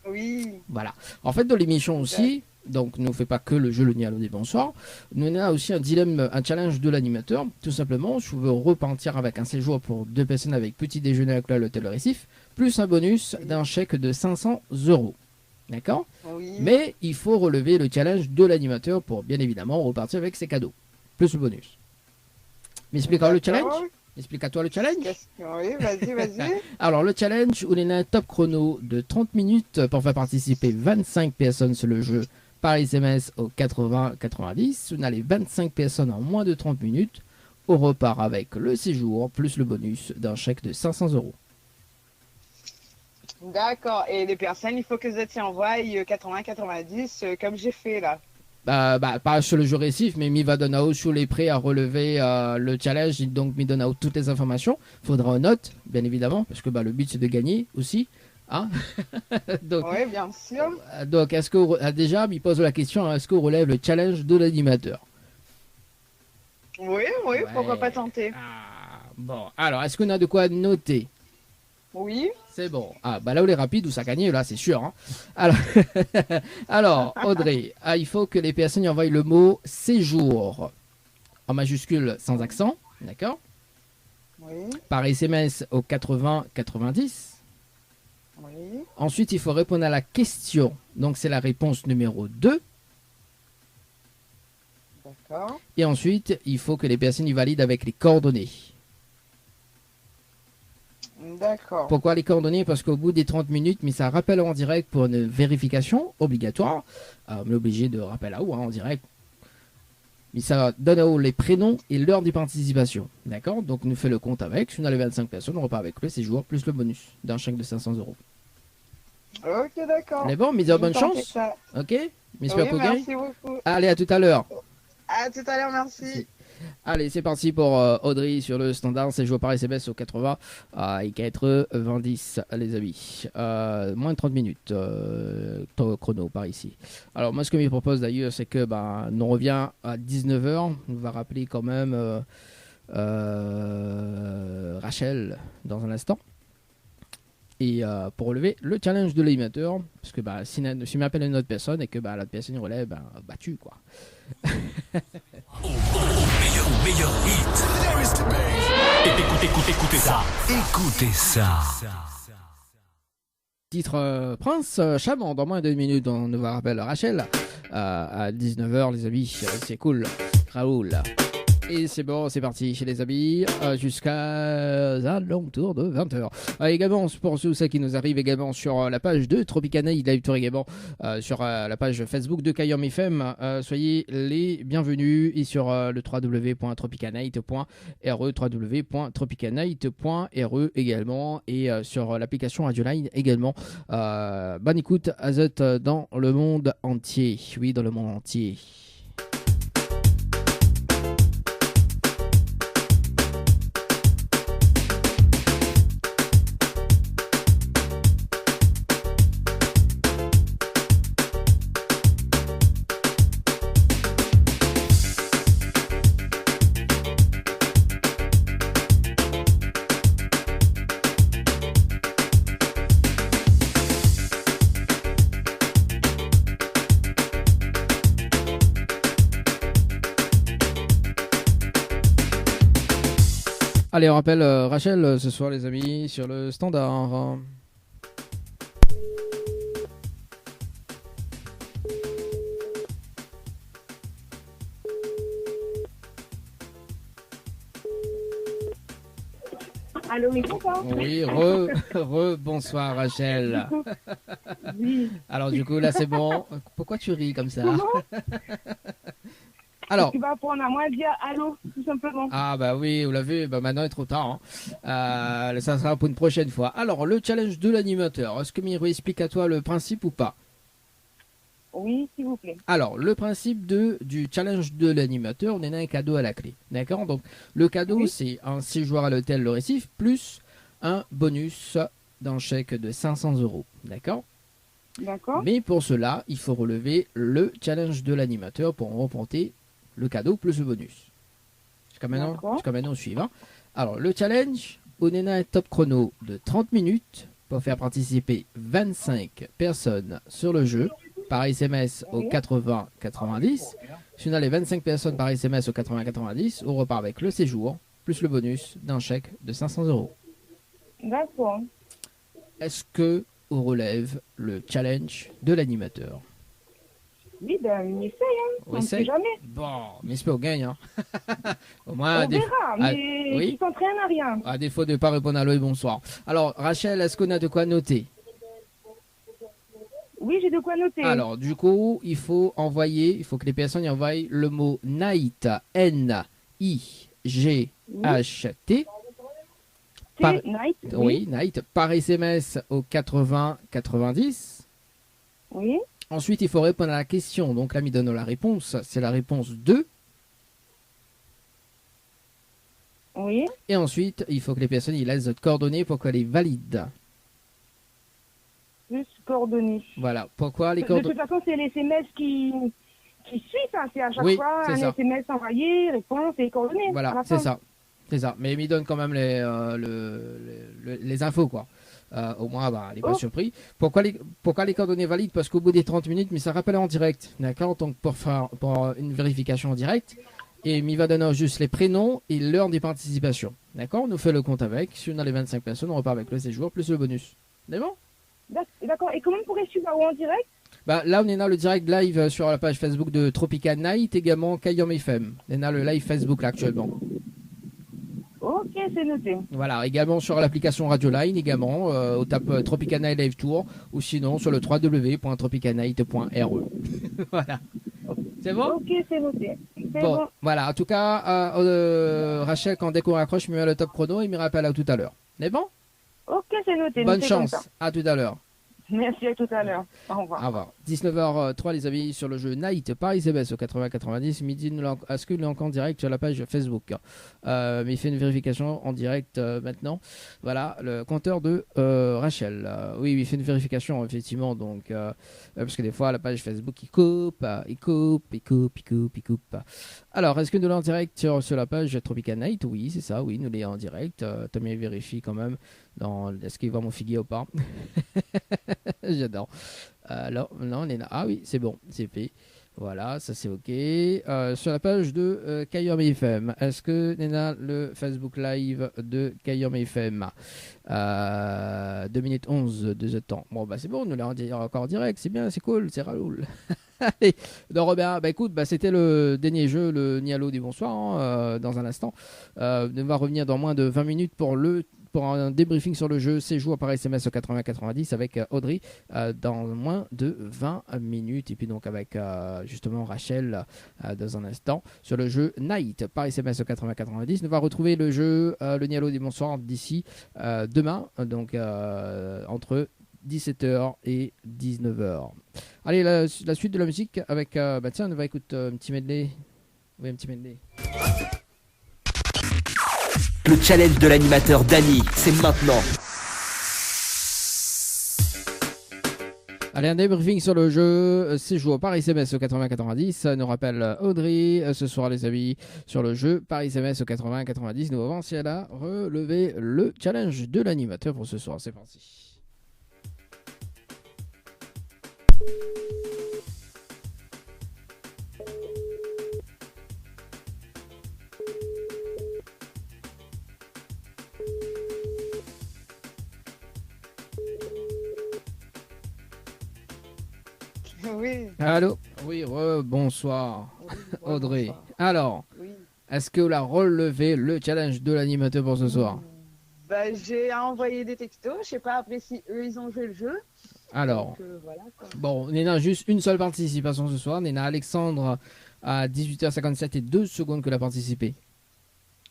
Oui. Voilà. En fait, dans l'émission aussi, donc ne fait pas que le jeu le Nialo des bonsoirs, nous avons aussi un dilemme, un challenge de l'animateur. Tout simplement, je veux repartir avec un séjour pour 2 personnes avec petit déjeuner à l'hôtel Récif, plus un bonus d'un chèque de 500 €. D'accord? Oui. Mais il faut relever le challenge de l'animateur pour bien évidemment repartir avec ses cadeaux, plus le bonus. M'explique-toi le challenge? Explique-toi le challenge. Oui, vas-y. Alors, le challenge, on a un top chrono de 30 minutes pour faire participer 25 personnes sur le jeu par SMS au 80-90. On a les 25 personnes en moins de 30 minutes. On repart avec le séjour plus le bonus d'un chèque de 500 €. D'accord. Et les personnes, il faut que elles envoient 80-90 comme j'ai fait là. Pas sur le jeu Récif, mais Mivadonao sur les prêts à relever le challenge, donc Midonao toutes les informations. Il faudra une note, bien évidemment, parce que le but c'est de gagner aussi. Hein. Oui, bien sûr. Donc, est-ce que déjà, il pose la question, est-ce qu'on relève le challenge de l'animateur? Oui, ouais. Pourquoi pas tenter. Bon, alors, est-ce qu'on a de quoi noter? Oui. C'est bon. Ah, là où les rapides, où ça gagne, là, c'est sûr. Hein. Alors, Audrey, il faut que les personnes envoient le mot séjour en majuscule sans accent, d'accord? Oui. Par SMS au 80-90. Oui. Ensuite, il faut répondre à la question. Donc, c'est la réponse numéro 2. D'accord. Et ensuite, il faut que les personnes y valident avec les coordonnées. D'accord. Pourquoi les coordonnées? Parce qu'au bout des 30 minutes, mais ça rappelle en direct pour une vérification obligatoire. On est obligé de rappeler là-haut en direct. Mais ça donne à haut les prénoms et l'heure de participation. D'accord? Donc, nous fait le compte avec. Si on a les 25 personnes, on repart avec le séjour plus le bonus d'un chèque de 500 €. Ok, d'accord. On est bon? Mais bonne chance. Ça. Ok? Oui, merci beaucoup. Allez, à tout à l'heure. À tout à l'heure, merci. Allez, c'est parti pour Audrey sur le standard. C'est joué par SMS au 80 et 90, les amis. Moins de 30 minutes temps chrono par ici. Alors, moi, ce que je me propose d'ailleurs, c'est que nous revient à 19h. On va rappeler quand même Rachel dans un instant. Et pour relever le challenge de l'animateur, parce que si m'appelle une autre personne et que la personne relève, battu quoi. Meilleur hit. Écoutez ça. Écoutez ça. Titre Prince Charmant. Dans moins de 2 minutes, on nous va rappeler Rachel à 19h, les amis. C'est cool. Raoul. Et c'est bon, c'est parti chez les amis jusqu'à l'entour de 20h. Également, pour ceux qui nous arrivent également sur la page de Tropicana Live Tour également sur la page Facebook de Kayom FM. Soyez les bienvenus et sur le www.tropicanight.re www.tropicanight.re également et sur l'application Radio Line également. Bonne écoute Azot dans le monde entier. Oui, dans le monde entier. Allez, on rappelle Rachel ce soir les amis sur le standard. Allô, oui, bonsoir. Oui, bonsoir Rachel. Oui. Alors du coup là c'est bon. Pourquoi tu ris comme ça? Alors, tu vas apprendre à moi dire allô, tout simplement. Ah bah oui, vous l'avez vu, bah maintenant il est trop tard. Ça sera pour une prochaine fois. Alors, le challenge de l'animateur. Est-ce que Miro explique à toi le principe ou pas? Oui, s'il vous plaît. Alors, le principe du challenge de l'animateur, on a un cadeau à la clé. D'accord? Donc, le cadeau, c'est un séjour à l'hôtel Le Récif plus un bonus d'un chèque de 500 €. D'accord? D'accord. Mais pour cela, il faut relever le challenge de l'animateur pour remporter le cadeau plus le bonus. Jusqu'à maintenant, suivant. Alors, le challenge, on a un top chrono de 30 minutes pour faire participer 25 personnes sur le jeu par SMS au 80-90. Si on a les 25 personnes par SMS au 80-90, on repart avec le séjour plus le bonus d'un chèque de 500 €. D'accord. Est-ce que on relève le challenge de l'animateur? Oui, ben, on essaye, hein. On ne sait jamais. Bon, mais c'est pas au gagne, hein. Au moins, on verra, mais oui, qui s'entraîne à rien. À défaut de ne pas répondre à l'eau et bonsoir. Alors, Rachel, est-ce qu'on a de quoi noter? Oui, j'ai de quoi noter. Alors, du coup, il faut que les personnes y envoient le mot night, N-I-G-H-T. Night. Oui, night, par SMS au 80-90. Oui. Ensuite, il faut répondre à la question. Donc là, il donne la réponse. C'est la réponse 2. Oui. Et ensuite, il faut que les personnes y laissent d'autres coordonnées pour qu'elles les valident. Plus coordonnées. Voilà. Pourquoi les coordonnées? De toute façon, c'est les SMS qui suivent. Hein. C'est à chaque fois un SMS envoyé, réponse et coordonnées. Voilà, c'est ça. C'est ça. Mais il me donne quand même les infos, quoi. Au moins, bah, elle n'est pas surpris. Pourquoi les coordonnées valides? Parce qu'au bout des 30 minutes, mais ça rappelle en direct. D'accord? Donc, pour une vérification en direct, et il va donner juste les prénoms et l'heure des participations. D'accord? On nous fait le compte avec. Si on a les 25 personnes, on repart avec le séjour plus le bonus. C'est bon? D'accord. Et comment on pourrait suivre en direct? Bah, là, on est dans le direct live sur la page Facebook de Tropical Night, également Kayom FM. On est dans le live Facebook là actuellement. Ok, c'est noté. Voilà, également sur l'application Radio Line, également, au tape Tropical Night Live Tour, ou sinon sur le www.tropicalnight.re. Voilà. C'est bon? Ok, c'est noté. Bon, voilà, en tout cas, Rachel, dès qu'on raccroche, il me met le top chrono et il me rappelle à tout à l'heure. C'est bon? Ok, c'est noté. Bonne chance, à tout à l'heure. Merci, à tout à l'heure. Au revoir. Au revoir. 19h03 les amis sur le jeu Night Paris CBS au 80-90. Midi, est-ce qu'il est encore en direct sur la page Facebook? Mais il fait une vérification en direct maintenant. Voilà le compteur de Rachel. Oui, il fait une vérification effectivement. Donc, parce que des fois la page Facebook il coupe. Alors, est-ce que nous l'avons en direct sur la page Tropical Night? Oui, c'est ça. Oui, nous l'avons en direct. Tommy vérifie quand même. Est-ce qu'il voit mon figuier ou pas? J'adore. Alors, non, on est là. Ah oui, c'est bon, c'est fait. Voilà, ça c'est ok. Sur la page de Kayom FM, est-ce que Nena le Facebook Live de Kayom FM 2 minutes 11 de temps. Bon, bah c'est bon, nous l'avons encore en direct, c'est bien, c'est cool, c'est raloul. Allez, donc Robert, bah écoute, c'était le dernier jeu, le Nialo du bonsoir, hein, dans un instant. On va revenir dans moins de 20 minutes pour un débriefing sur le jeu séjour par SMS au 80-90 avec Audrey dans moins de 20 minutes. Et puis donc avec justement Rachel dans un instant sur le jeu Night par SMS au 80-90. On va retrouver le jeu, le Nialo du bonsoir d'ici demain, donc entre 17h et 19h. Allez, la suite de la musique avec, tiens, on va écouter un petit medley. Oui, un petit medley. Le challenge de l'animateur Dany, c'est maintenant. Allez, un débriefing sur le jeu séjour par SMS au 80-90. Ça nous rappelle Audrey ce soir, les amis, sur le jeu par SMS au 80-90. Nous avons si elle a relevé le challenge de l'animateur pour ce soir. C'est parti. Oui. Allô? Oui, bonsoir. Oui, Audrey. Bonsoir. Alors, est-ce que vous a relevé le challenge de l'animateur pour ce soir? Ben, J'ai envoyé des textos. Je sais pas après si eux ils ont joué le jeu. Alors, Donc, voilà, quoi. bon, Néna, juste une seule participation ce soir. Néna Alexandre à 18h57 et 2 secondes que l'a participé.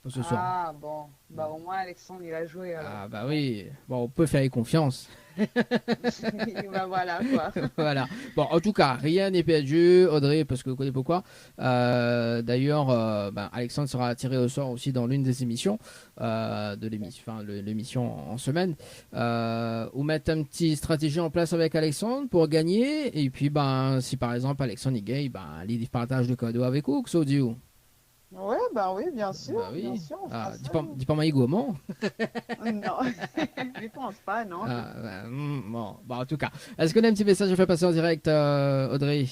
Ce soir. Ah bon, bah au moins Alexandre il a joué. Alors. Ah bah oui, bon, on peut faire confiance. Bah voilà quoi. Voilà. Bon, en tout cas, rien n'est perdu, Audrey, parce que vous connaissez pourquoi. D'ailleurs, Alexandre sera tiré au sort aussi dans l'une des émissions de l'émission, enfin l'émission en semaine. Ou mettre une petite stratégie en place avec Alexandre pour gagner. Et puis, si par exemple Alexandre y gagne, il partage le cadeau avec vous, que ça dit où. Ouais, oui, bien sûr. Bah oui. Bien sûr, dis pas Maïgo, non. Non, je pense pas, non. Bon, en tout cas, est-ce qu'on a un petit message à faire passer en direct, Audrey?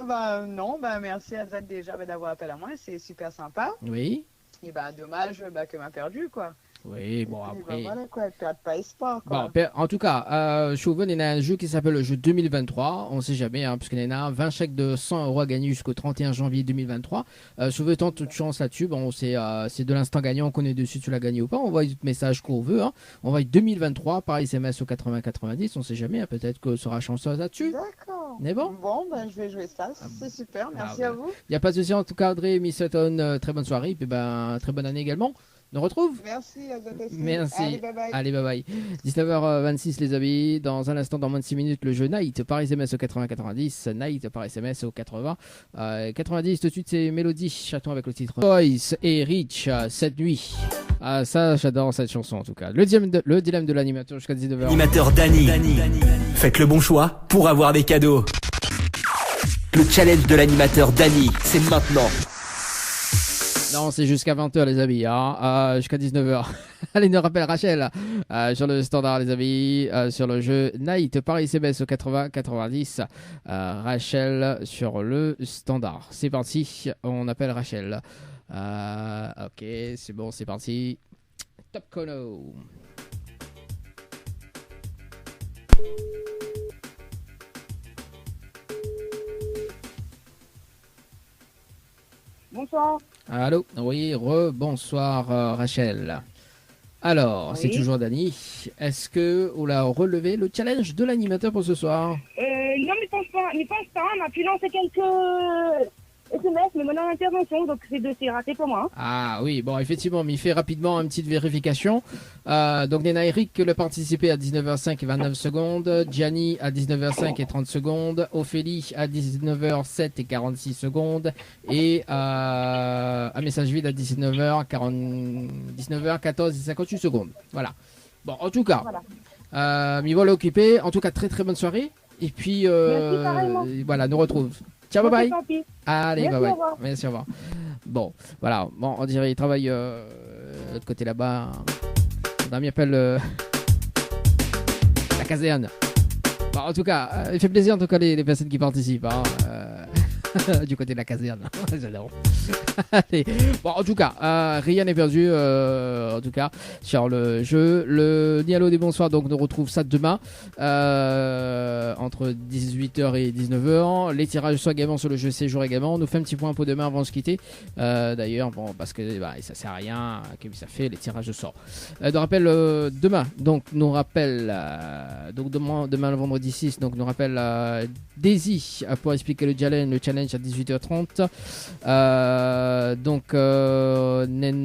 Non, merci à Zad déjà d'avoir appelé à moi, c'est super sympa. Oui. Et dommage que m'a perdu, quoi. Oui, bon, après. Voilà, quoi, perd pas espoir, quoi. Bon, en tout cas, Chauven, il y a un jeu qui s'appelle le jeu 2023. On sait jamais, parce qu'il y en a 20 chèques de 100 € à gagner jusqu'au 31 janvier 2023. Chauven tente toute chance là-dessus. Bon, c'est de l'instant gagnant, on connaît dessus, tu l'as gagné ou pas. On voit le message qu'on veut. On va 2023 par SMS au 80-90. On sait jamais, peut-être que sera chanceuse là-dessus. D'accord. Mais bon. Bon, je vais jouer ça. C'est super. Merci à vous. Il n'y a pas de souci. En tout cas, Audrey, Miss Sutton, très bonne soirée. Et puis, très bonne année également. On retrouve. Merci à vous aussi. Merci. Allez, bye bye. 19h26 les amis. Dans un instant, dans moins de 6 minutes, le jeu Night par SMS au 80-90. Night par SMS au 80. 90, tout de suite, c'est Mélodie Chaton avec le titre Boys et Rich, cette nuit. Ah, ça, j'adore cette chanson en tout cas. Le dilemme de l'animateur jusqu'à 19h. Animateur Dany. Faites le bon choix pour avoir des cadeaux. Le challenge de l'animateur Dany, c'est maintenant. Non, c'est jusqu'à 20h les amis, jusqu'à 19h. Allez, nous rappelle Rachel sur le standard les amis, sur le jeu Night par SMS au 80-90. Rachel sur le standard. C'est parti, on appelle Rachel. Ok, c'est bon, c'est parti. Top chrono. Bonsoir. Allô, oui, bonsoir Rachel. Alors, Oui. c'est toujours Dany. Est-ce que on a relevé le challenge de l'animateur pour ce soir? Non, mais pense pas. On a pu lancer quelques SMS, mais mon intervention, donc c'est raté pour moi. Ah oui, bon, effectivement, mais il fait rapidement une petite vérification. Donc, Néna Eric, le participé à 19h05 et 29 secondes. Gianni à 19h05 et 30 secondes. Ophélie à 19h07 et 46 secondes. Et un message vide à 19h14 et 58 secondes. Voilà. Bon, en tout cas, m'y voilà occupé. En tout cas, très très bonne soirée. Et puis, voilà, nous retrouve. Ciao, bye bye. Allez, bye bye. Merci, au revoir. Bon, voilà. Bon, on dirait qu'il travaille de l'autre côté là-bas. Mon ami appelle la caserne. Bon, en tout cas, il fait plaisir en tout cas les personnes qui participent. Du côté de la caserne. J'adore. Allez. Bon, en tout cas, rien n'est perdu. En tout cas, sur le jeu. Le Nialo des bonsoirs, donc, nous retrouve ça demain. Entre 18h et 19h. Les tirages sont également sur le jeu séjour également. On nous fait un petit point pour demain avant de se quitter. D'ailleurs, bon, parce que ça sert à rien. Que ça fait les tirages de sort. De rappel, demain, donc, nous rappelle. Donc, demain, le vendredi 6, donc, nous rappelle Daisy pour expliquer le challenge à 18h30. Donc, Nena.